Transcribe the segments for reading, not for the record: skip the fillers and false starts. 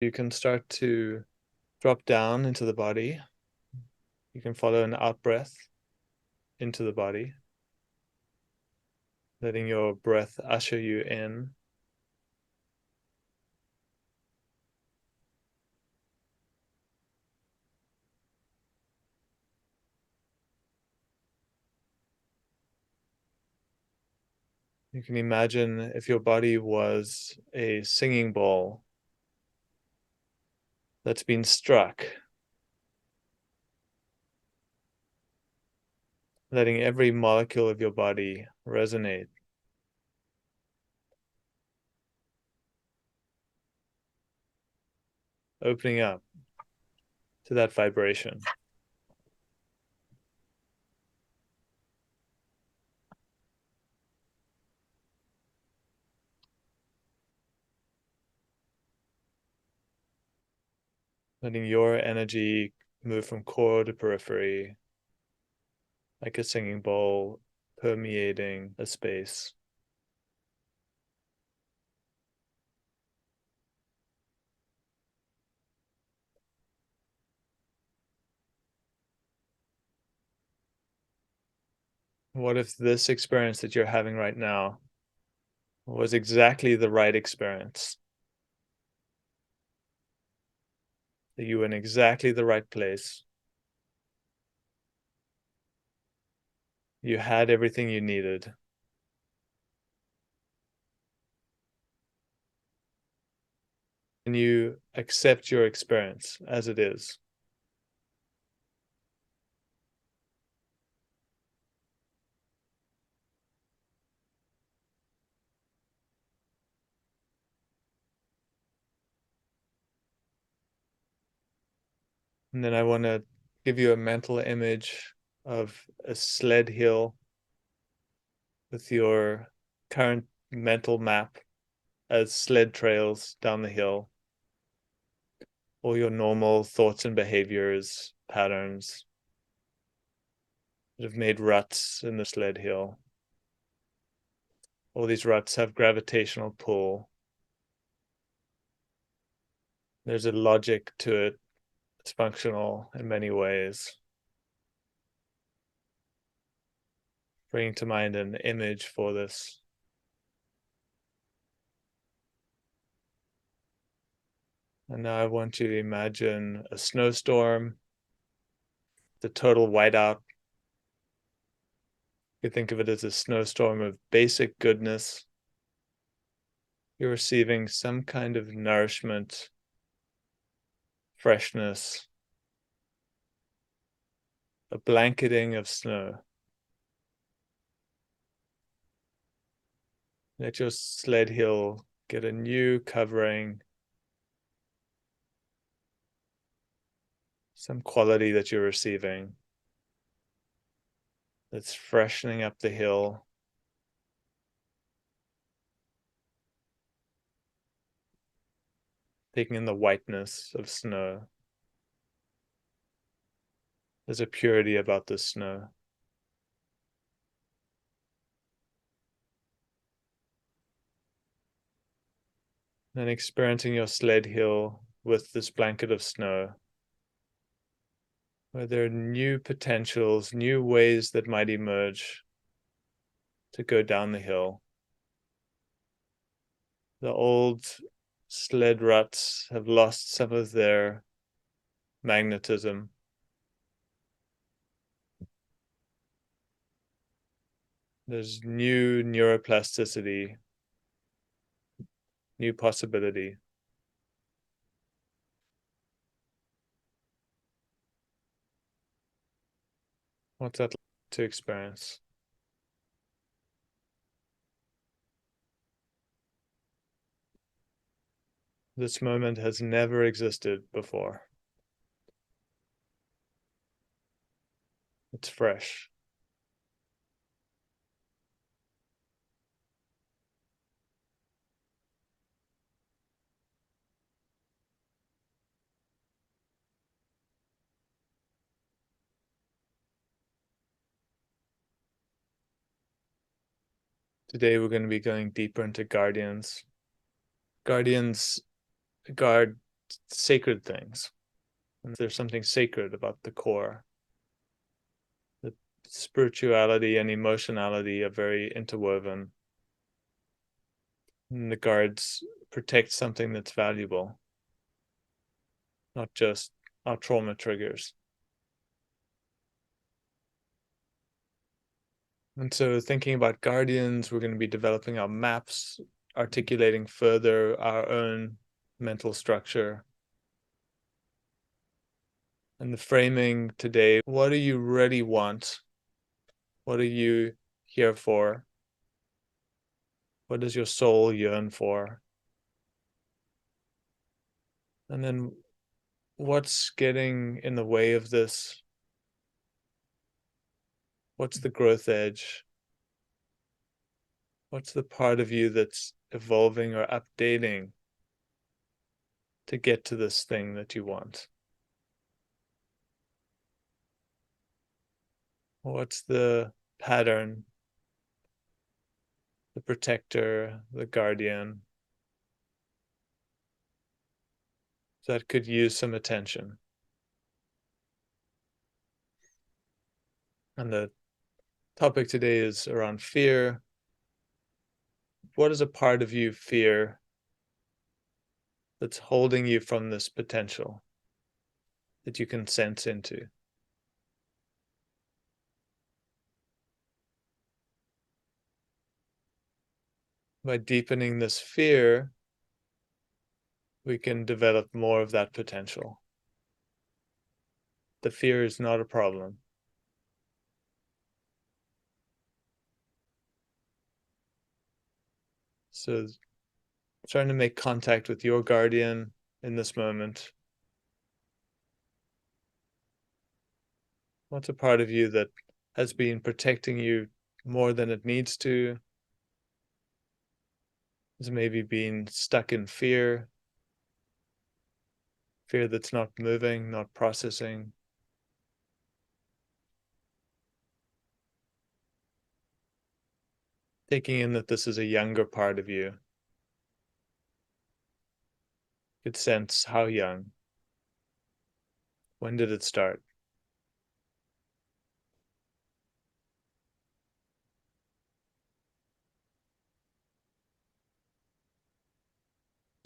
You can start to drop down into the body. You can follow an out breath into the body, letting your breath usher you in. You can imagine if your body was a singing bowl that's been struck, letting every molecule of your body resonate, opening up to that vibration. Letting your energy move from core to periphery, like a singing bowl permeating a space. What if this experience that you're having right now was exactly the right experience? That you were in exactly the right place. You had everything you needed. And you accept your experience as it is. And then I want to give you a mental image of a sled hill with your current mental map as sled trails down the hill, all your normal thoughts and behaviors, patterns that have made ruts in the sled hill. All these ruts have gravitational pull. There's a logic to it. It's functional in many ways. Bringing to mind an image for this. And now I want you to imagine a snowstorm, the total whiteout. You think of it as a snowstorm of basic goodness. You're receiving some kind of nourishment, freshness, a blanketing of snow. Let your sled hill get a new covering, some quality that you're receiving that's freshening up the hill. Taking in the whiteness of snow. There's a purity about the snow. And experiencing your sled hill with this blanket of snow, where there are new potentials, new ways that might emerge to go down the hill. The old sled ruts have lost some of their magnetism. There's new neuroplasticity, new possibility. What's that like to experience? This moment has never existed before. It's fresh. Today we're going to be going deeper into guardians. Guardians guard sacred things. And there's something sacred about the core. The spirituality and emotionality are very interwoven. And the guards protect something that's valuable, not just our trauma triggers. And so thinking about guardians, we're going to be developing our maps, articulating further our own mental structure. And the framing today, what do you really want? What are you here for? What does your soul yearn for? And then what's getting in the way of this? What's the growth edge? What's the part of you that's evolving or updating to get to this thing that you want? What's the pattern, the protector, the guardian that could use some attention? And the topic today is around fear. What is a part of you fear that's holding you from this potential that you can sense into? By deepening this fear, we can develop more of that potential. The fear is not a problem. So trying to make contact with your guardian in this moment. What's a part of you that has been protecting you more than it needs to? Has maybe been stuck in fear, fear that's not moving, not processing. Taking in that this is a younger part of you. You could sense how young. When did it start?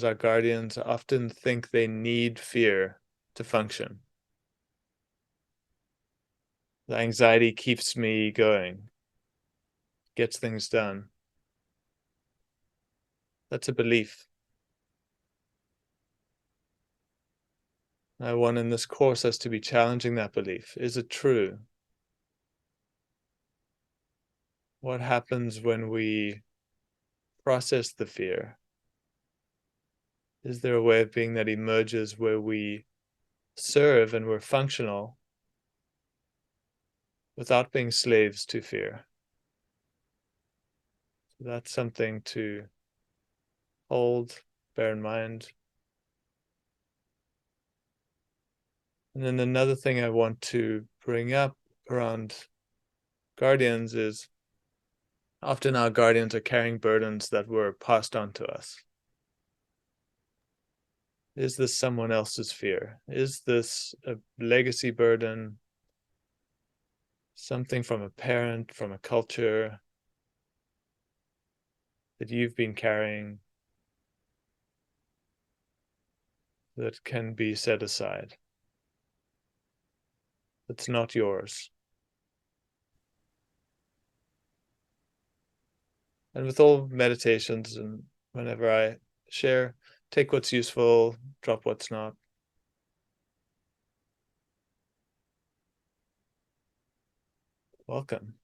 Our guardians often think they need fear to function. The anxiety keeps me going, gets things done. That's a belief. I want in this course us to be challenging that belief. Is it true? What happens when we process the fear? Is there a way of being that emerges where we serve and we're functional without being slaves to fear? So that's something to hold, bear in mind. And then another thing I want to bring up around guardians is often our guardians are carrying burdens that were passed on to us. Is this someone else's fear? Is this a legacy burden? Something from a parent, from a culture that you've been carrying that can be set aside? It's not yours. And with all meditations and whenever I share, take what's useful, drop what's not. Welcome.